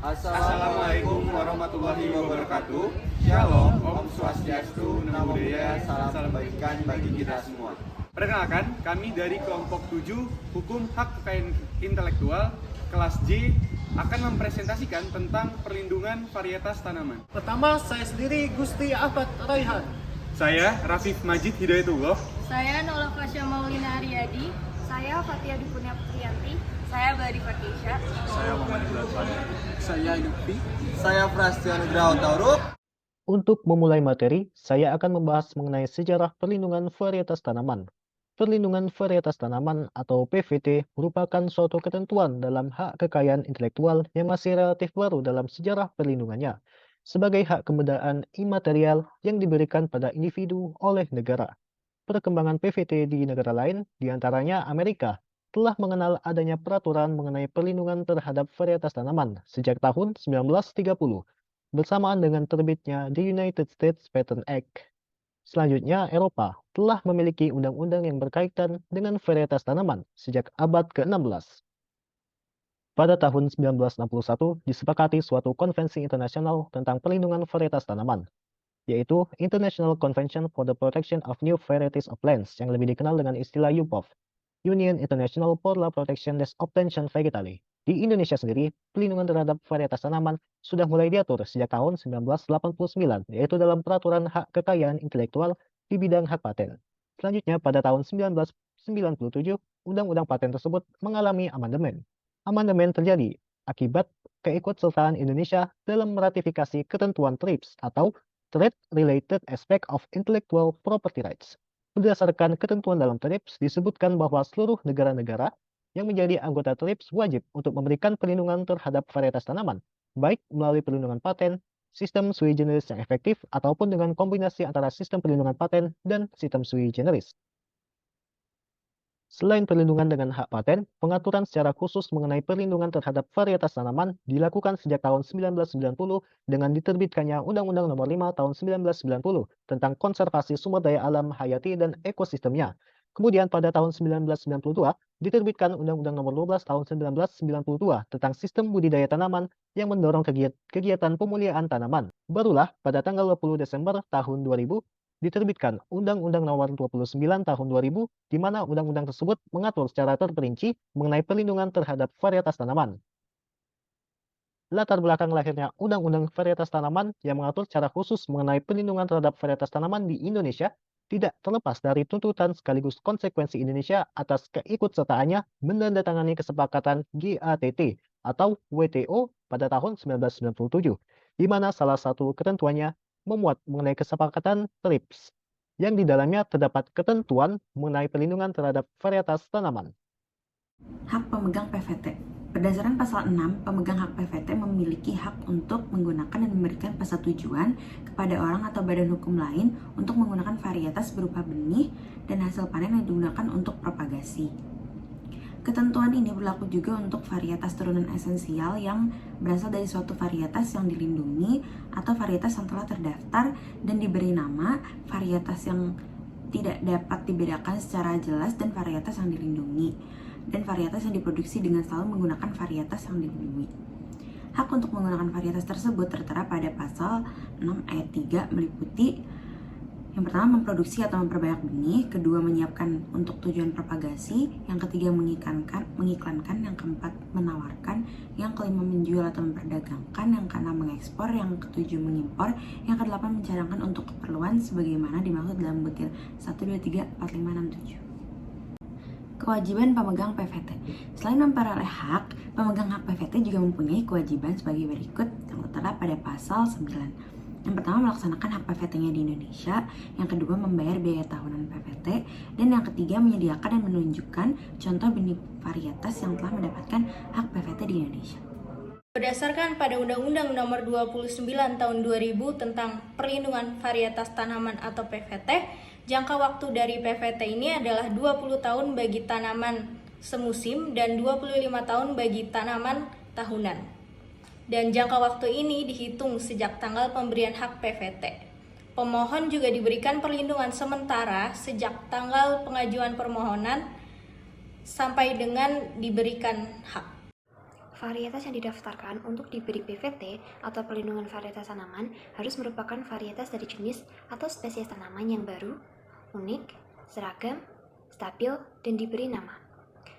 Assalamualaikum warahmatullahi wabarakatuh. Shalom, Om Swastiastu, Namo Buddhaya, salam kebaikan bagi kita semua. Perkenalkan, kami dari kelompok 7 Hukum Hak Kekayaan Intelektual kelas J akan mempresentasikan tentang perlindungan varietas tanaman. Pertama, saya sendiri Gusti Ahmad Raihan. Saya Rafif Majid Hidayatullah. Saya Nola Fasya Maulina Aryadi. Saya Fatia Dipunia Putriyanti. Saya Badi Fakisha. Saya Muhammad Ibn. Saya Yupi. Saya Prasetyo Nugraha Tauruk. Untuk memulai materi, saya akan membahas mengenai sejarah perlindungan varietas tanaman. Perlindungan varietas tanaman atau PVT merupakan suatu ketentuan dalam hak kekayaan intelektual yang masih relatif baru dalam sejarah perlindungannya, sebagai hak kebudayaan imaterial yang diberikan pada individu oleh negara. Perkembangan PVT di negara lain, diantaranya Amerika, telah mengenal adanya peraturan mengenai perlindungan terhadap varietas tanaman sejak tahun 1930, bersamaan dengan terbitnya The United States Patent Act. Selanjutnya, Eropa telah memiliki undang-undang yang berkaitan dengan varietas tanaman sejak abad ke-16. Pada tahun 1961, disepakati suatu konvensi internasional tentang perlindungan varietas tanaman, yaitu International Convention for the Protection of New Varieties of Plants yang lebih dikenal dengan istilah UPOV, Union International for la Protection des Obtentions Vegetales. Di Indonesia sendiri, perlindungan terhadap varietas tanaman sudah mulai diatur sejak tahun 1989, yaitu dalam Peraturan Hak Kekayaan Intelektual di bidang hak paten. Selanjutnya, pada tahun 1997, Undang-Undang Paten tersebut mengalami amandemen. Amandemen terjadi akibat keikutsertaan Indonesia dalam meratifikasi ketentuan TRIPS atau Trade Related Aspect of Intellectual Property Rights. Berdasarkan ketentuan dalam TRIPS, disebutkan bahwa seluruh negara-negara yang menjadi anggota TRIPS wajib untuk memberikan perlindungan terhadap varietas tanaman, baik melalui perlindungan paten, sistem sui generis yang efektif, ataupun dengan kombinasi antara sistem perlindungan paten dan sistem sui generis. Selain perlindungan dengan hak paten, pengaturan secara khusus mengenai perlindungan terhadap varietas tanaman dilakukan sejak tahun 1990 dengan diterbitkannya Undang-Undang Nomor 5 Tahun 1990 tentang konservasi sumber daya alam hayati dan ekosistemnya. Kemudian pada tahun 1992 diterbitkan Undang-Undang Nomor 12 Tahun 1992 tentang sistem budidaya tanaman yang mendorong kegiatan pemuliaan tanaman. Barulah pada tanggal 20 Desember tahun 2000 diterbitkan Undang-Undang Nomor 29 Tahun 2000, di mana undang-undang tersebut mengatur secara terperinci mengenai perlindungan terhadap varietas tanaman. Latar belakang lahirnya Undang-Undang Varietas Tanaman yang mengatur secara khusus mengenai perlindungan terhadap varietas tanaman di Indonesia tidak terlepas dari tuntutan sekaligus konsekuensi Indonesia atas keikutsertaannya menandatangani kesepakatan GATT atau WTO pada tahun 1997, di mana salah satu ketentuannya memuat mengenai kesepakatan TRIPS, yang di dalamnya terdapat ketentuan mengenai perlindungan terhadap varietas tanaman. Hak pemegang PVT. Berdasarkan pasal 6, pemegang hak PVT memiliki hak untuk menggunakan dan memberikan persetujuan kepada orang atau badan hukum lain untuk menggunakan varietas berupa benih dan hasil panen yang digunakan untuk propagasi. Ketentuan ini berlaku juga untuk varietas turunan esensial yang berasal dari suatu varietas yang dilindungi atau varietas yang telah terdaftar dan diberi nama, varietas yang tidak dapat dibedakan secara jelas dan varietas yang dilindungi, dan varietas yang diproduksi dengan selalu menggunakan varietas yang dilindungi. Hak untuk menggunakan varietas tersebut tertera pada pasal 6 ayat 3 meliputi yang pertama memproduksi atau memperbanyak benih, kedua menyiapkan untuk tujuan propagasi, yang ketiga mengiklankan, yang keempat menawarkan, yang kelima menjual atau memperdagangkan, yang keenam mengekspor, yang ketujuh mengimpor, yang kedelapan mencadangkan untuk keperluan sebagaimana dimaksud dalam butir 1, 2, 3, 4, 5, 6, 7. Kewajiban pemegang PVT. Selain memperoleh hak, pemegang hak PVT juga mempunyai kewajiban sebagai berikut yang tertera pada pasal 9. Yang pertama, melaksanakan hak PVT-nya di Indonesia. Yang kedua, membayar biaya tahunan PVT. Dan yang ketiga, menyediakan dan menunjukkan contoh benih varietas yang telah mendapatkan hak PVT di Indonesia. Berdasarkan pada Undang-Undang Nomor 29 Tahun 2000 tentang Perlindungan Varietas Tanaman atau PVT, jangka waktu dari PVT ini adalah 20 tahun bagi tanaman semusim dan 25 tahun bagi tanaman tahunan. Dan jangka waktu ini dihitung sejak tanggal pemberian hak PVT. Pemohon juga diberikan perlindungan sementara sejak tanggal pengajuan permohonan sampai dengan diberikan hak. Varietas yang didaftarkan untuk diberi PVT atau perlindungan varietas tanaman harus merupakan varietas dari jenis atau spesies tanaman yang baru, unik, seragam, stabil, dan diberi nama.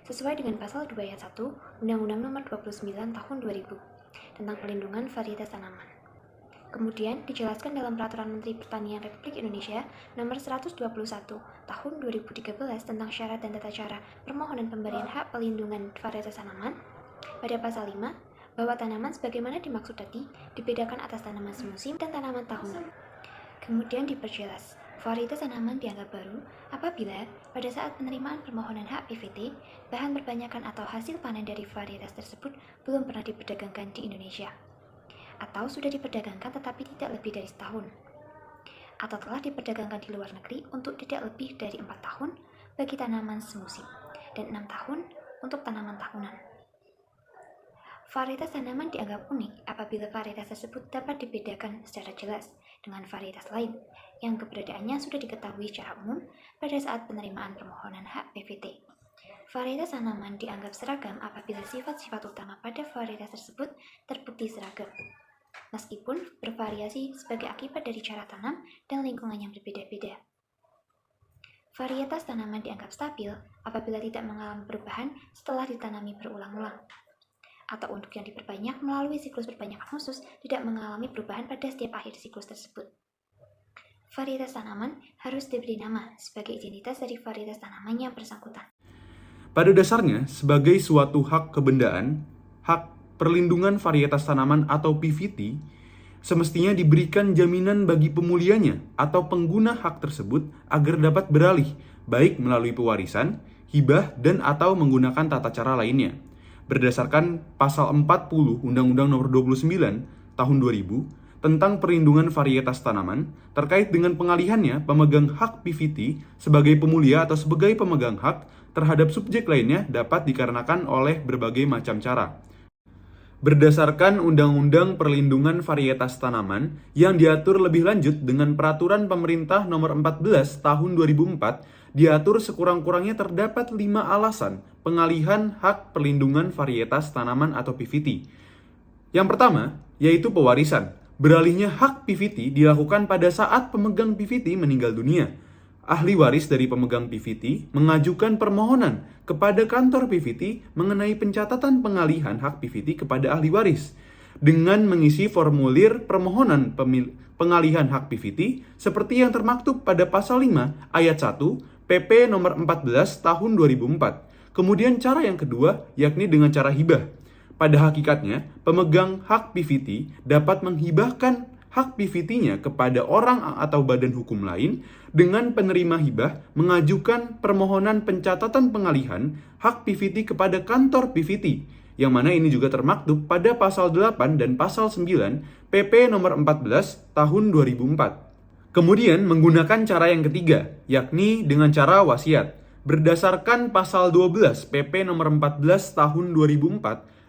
Sesuai dengan pasal 2 ayat 1 Undang-Undang Nomor 29 Tahun 2000 tentang perlindungan varietas tanaman. Kemudian dijelaskan dalam Peraturan Menteri Pertanian Republik Indonesia Nomor 121 Tahun 2013 tentang syarat dan tata cara permohonan pemberian hak pelindungan varietas tanaman. Pada pasal 5, bahwa tanaman sebagaimana dimaksud tadi dibedakan atas tanaman semusim dan tanaman tahunan. Kemudian diperjelas, varietas tanaman dianggap baru apabila pada saat penerimaan permohonan hak PVT, bahan perbanyakan atau hasil panen dari varietas tersebut belum pernah diperdagangkan di Indonesia, atau sudah diperdagangkan tetapi tidak lebih dari setahun, atau telah diperdagangkan di luar negeri untuk tidak lebih dari 4 tahun bagi tanaman semusim, dan 6 tahun untuk tanaman tahunan. Varietas tanaman dianggap unik apabila varietas tersebut dapat dibedakan secara jelas dengan varietas lain yang keberadaannya sudah diketahui secara umum pada saat penerimaan permohonan hak PVT. Varietas tanaman dianggap seragam apabila sifat-sifat utama pada varietas tersebut terbukti seragam, meskipun bervariasi sebagai akibat dari cara tanam dan lingkungan yang berbeda-beda. Varietas tanaman dianggap stabil apabila tidak mengalami perubahan setelah ditanami berulang-ulang, atau untuk yang diperbanyak melalui siklus perbanyakan khusus tidak mengalami perubahan pada setiap akhir siklus tersebut. Varietas tanaman harus diberi nama sebagai identitas dari varietas tanaman yang bersangkutan. Pada dasarnya, sebagai suatu hak kebendaan, hak perlindungan varietas tanaman atau PVT semestinya diberikan jaminan bagi pemulianya atau pengguna hak tersebut agar dapat beralih, baik melalui pewarisan, hibah, dan atau menggunakan tata cara lainnya. Berdasarkan pasal 40 Undang-Undang Nomor 29 Tahun 2000 tentang perlindungan varietas tanaman terkait dengan pengalihannya pemegang hak PVT sebagai pemulia atau sebagai pemegang hak terhadap subjek lainnya dapat dikarenakan oleh berbagai macam cara. Berdasarkan Undang-Undang Perlindungan Varietas Tanaman yang diatur lebih lanjut dengan Peraturan Pemerintah Nomor 14 Tahun 2004, diatur sekurang-kurangnya terdapat 5 alasan pengalihan hak perlindungan varietas tanaman atau PVT. Yang pertama, yaitu pewarisan. Beralihnya hak PVT dilakukan pada saat pemegang PVT meninggal dunia. Ahli waris dari pemegang PVT mengajukan permohonan kepada kantor PVT mengenai pencatatan pengalihan hak PVT kepada ahli waris dengan mengisi formulir permohonan pengalihan hak PVT seperti yang termaktub pada pasal 5 ayat 1 PP nomor 14 tahun 2004. Kemudian cara yang kedua yakni dengan cara hibah. Pada hakikatnya, pemegang hak PVT dapat menghibahkan hak PVT-nya kepada orang atau badan hukum lain dengan penerima hibah mengajukan permohonan pencatatan pengalihan hak PVT kepada kantor PVT, yang mana ini juga termaktub pada pasal 8 dan pasal 9 PP nomor 14 tahun 2004. Kemudian menggunakan cara yang ketiga, yakni dengan cara wasiat. Berdasarkan pasal 12 PP nomor 14 tahun 2004,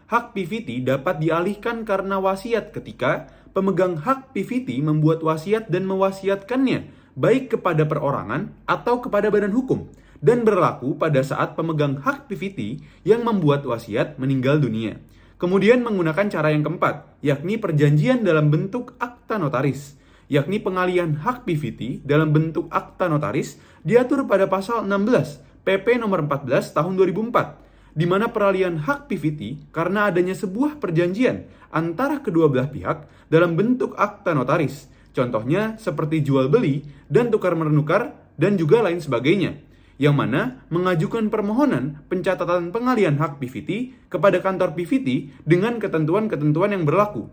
hak PVT dapat dialihkan karena wasiat ketika pemegang hak PVT membuat wasiat dan mewasiatkannya baik kepada perorangan atau kepada badan hukum, dan berlaku pada saat pemegang hak PVT yang membuat wasiat meninggal dunia. Kemudian menggunakan cara yang keempat, yakni perjanjian dalam bentuk akta notaris, yakni pengalihan hak PVT dalam bentuk akta notaris diatur pada pasal 16 PP nomor 14 tahun 2004, di mana peralihan hak PVT karena adanya sebuah perjanjian antara kedua belah pihak dalam bentuk akta notaris. Contohnya seperti jual beli dan tukar menukar dan juga lain sebagainya, yang mana mengajukan permohonan pencatatan pengalihan hak PVT kepada kantor PVT dengan ketentuan-ketentuan yang berlaku.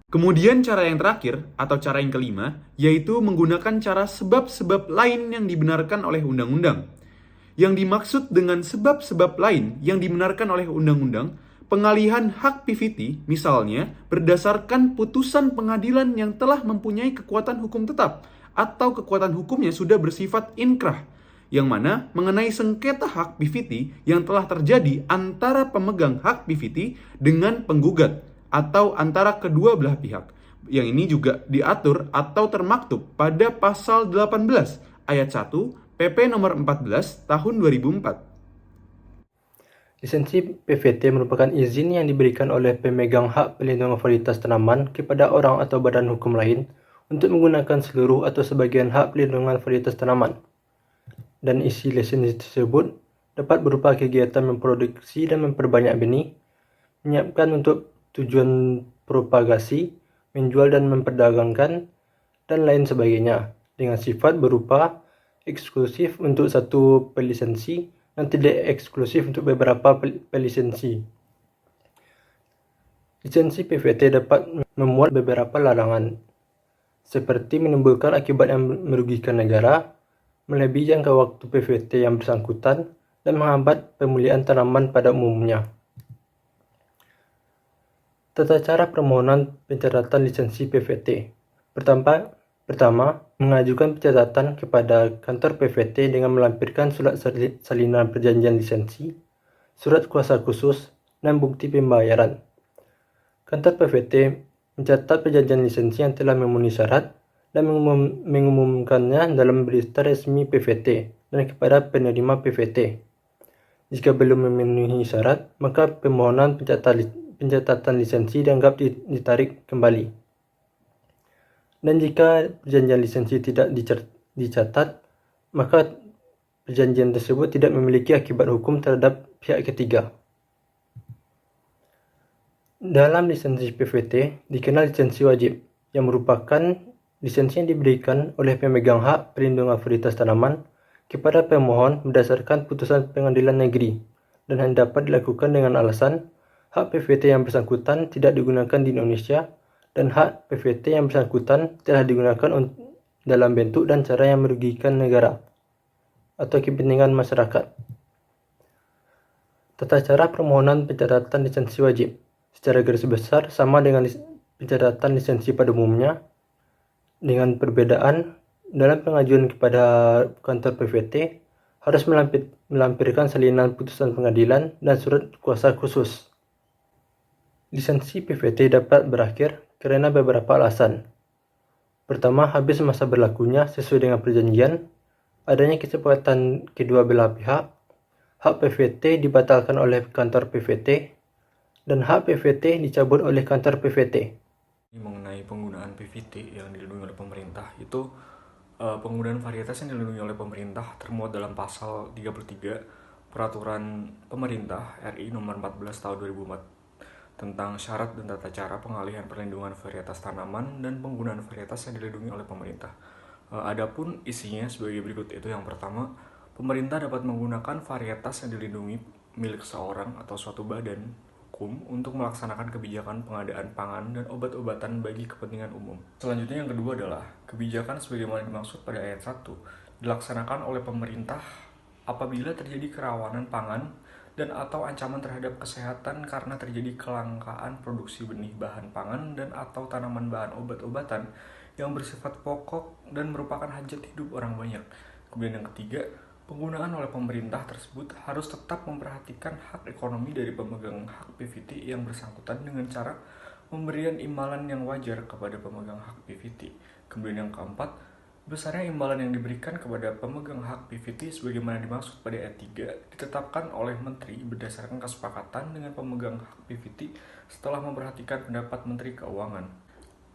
Kemudian cara yang terakhir atau cara yang kelima yaitu menggunakan cara sebab-sebab lain yang dibenarkan oleh undang-undang. Yang dimaksud dengan sebab-sebab lain yang dibenarkan oleh undang-undang, pengalihan hak PVT misalnya berdasarkan putusan pengadilan yang telah mempunyai kekuatan hukum tetap atau kekuatan hukumnya sudah bersifat inkrah, yang mana mengenai sengketa hak PVT yang telah terjadi antara pemegang hak PVT dengan penggugat atau antara kedua belah pihak. Yang ini juga diatur atau termaktub pada pasal 18 ayat 1 PP nomor 14 tahun 2004. Lisensi PVT merupakan izin yang diberikan oleh pemegang hak pelindungan varietas tanaman kepada orang atau badan hukum lain untuk menggunakan seluruh atau sebagian hak pelindungan varietas tanaman. Dan isi lisensi tersebut dapat berupa kegiatan memproduksi dan memperbanyak benih, menyiapkan untuk tujuan propagasi, menjual dan memperdagangkan, dan lain sebagainya, dengan sifat berupa eksklusif untuk satu pelisensi dan tidak eksklusif untuk beberapa pelisensi. Lisensi PVT dapat memuat beberapa larangan, seperti menimbulkan akibat yang merugikan negara, melebihi jangka waktu PVT yang bersangkutan, dan menghambat pemulihan tanaman pada umumnya. Tata cara permohonan pencatatan lisensi PVT. Pertama, mengajukan pencatatan kepada kantor PVT dengan melampirkan surat salinan perjanjian lisensi, surat kuasa khusus, dan bukti pembayaran. Kantor PVT mencatat perjanjian lisensi yang telah memenuhi syarat dan mengumumkannya dalam berita resmi PVT dan kepada penerima PVT. Jika belum memenuhi syarat, maka permohonan pencatatan lisensi dianggap ditarik kembali. Dan jika perjanjian lisensi tidak dicatat, maka perjanjian tersebut tidak memiliki akibat hukum terhadap pihak ketiga. Dalam lisensi PVT dikenal lisensi wajib, yang merupakan lisensi yang diberikan oleh pemegang hak pelindungan varietas tanaman kepada pemohon berdasarkan putusan pengadilan negeri dan hanya dapat dilakukan dengan alasan hak PVT yang bersangkutan tidak digunakan di Indonesia dan hak PVT yang bersangkutan telah digunakan dalam bentuk dan cara yang merugikan negara atau kepentingan masyarakat. Tata cara permohonan pencatatan lisensi wajib secara garis besar sama dengan pencatatan lisensi pada umumnya, dengan perbedaan dalam pengajuan kepada kantor PVT harus melampirkan salinan putusan pengadilan dan surat kuasa khusus. Lisensi PVT dapat berakhir karena beberapa alasan. Pertama, habis masa berlakunya sesuai dengan perjanjian, adanya kesepakatan kedua belah pihak, hak PVT dibatalkan oleh kantor PVT, dan hak PVT dicabut oleh kantor PVT. Mengenai penggunaan PVT yang dilindungi oleh pemerintah, itu penggunaan varietas yang dilindungi oleh pemerintah termuat dalam pasal 33 Peraturan Pemerintah RI nomor 14 tahun 2004 tentang syarat dan tata cara pengalihan perlindungan varietas tanaman dan penggunaan varietas yang dilindungi oleh pemerintah. Adapun isinya sebagai berikut itu. Yang pertama, pemerintah dapat menggunakan varietas yang dilindungi milik seorang atau suatu badan hukum untuk melaksanakan kebijakan pengadaan pangan dan obat-obatan bagi kepentingan umum. Selanjutnya yang kedua adalah kebijakan sebagaimana dimaksud pada ayat 1 dilaksanakan oleh pemerintah apabila terjadi kerawanan pangan dan atau ancaman terhadap kesehatan karena terjadi kelangkaan produksi benih bahan pangan dan atau tanaman bahan obat-obatan yang bersifat pokok dan merupakan hajat hidup orang banyak. Kemudian yang ketiga, penggunaan oleh pemerintah tersebut harus tetap memperhatikan hak ekonomi dari pemegang hak PVT yang bersangkutan dengan cara pemberian imbalan yang wajar kepada pemegang hak PVT. Kemudian yang keempat, besarnya imbalan yang diberikan kepada pemegang hak PVT sebagaimana dimaksud pada ayat 3 ditetapkan oleh Menteri berdasarkan kesepakatan dengan pemegang hak PVT setelah memperhatikan pendapat Menteri Keuangan.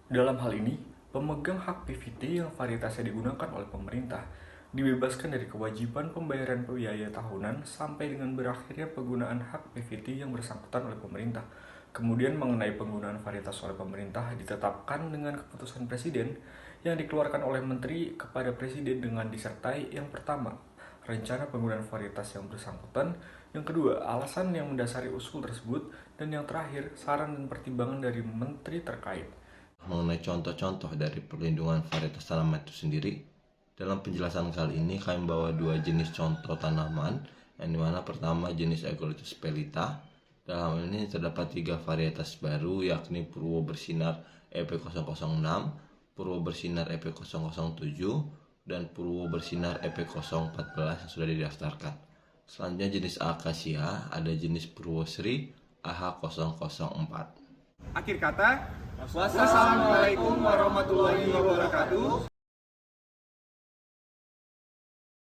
Dalam hal ini, pemegang hak PVT yang varietasnya digunakan oleh pemerintah dibebaskan dari kewajiban pembayaran biaya tahunan sampai dengan berakhirnya penggunaan hak PVT yang bersangkutan oleh pemerintah. Kemudian mengenai penggunaan varietas oleh pemerintah ditetapkan dengan keputusan Presiden yang dikeluarkan oleh Menteri kepada Presiden dengan disertai yang pertama, rencana penggunaan varietas yang bersangkutan, yang kedua, alasan yang mendasari usul tersebut, dan yang terakhir, saran dan pertimbangan dari Menteri terkait. Mengenai contoh-contoh dari perlindungan varietas tanaman itu sendiri, dalam penjelasan kali ini kami membawa dua jenis contoh tanaman, yang dimana pertama jenis Eucalyptus pelita. Dalam ini terdapat 3 varietas baru, yakni Purwo Bersinar EP006, Purwo Bersinar EP007, dan Purwo Bersinar EP014 yang sudah didaftarkan. Selanjutnya jenis Akasia, ada jenis Purwosri AH004. Akhir kata, wassalamualaikum warahmatullahi wabarakatuh.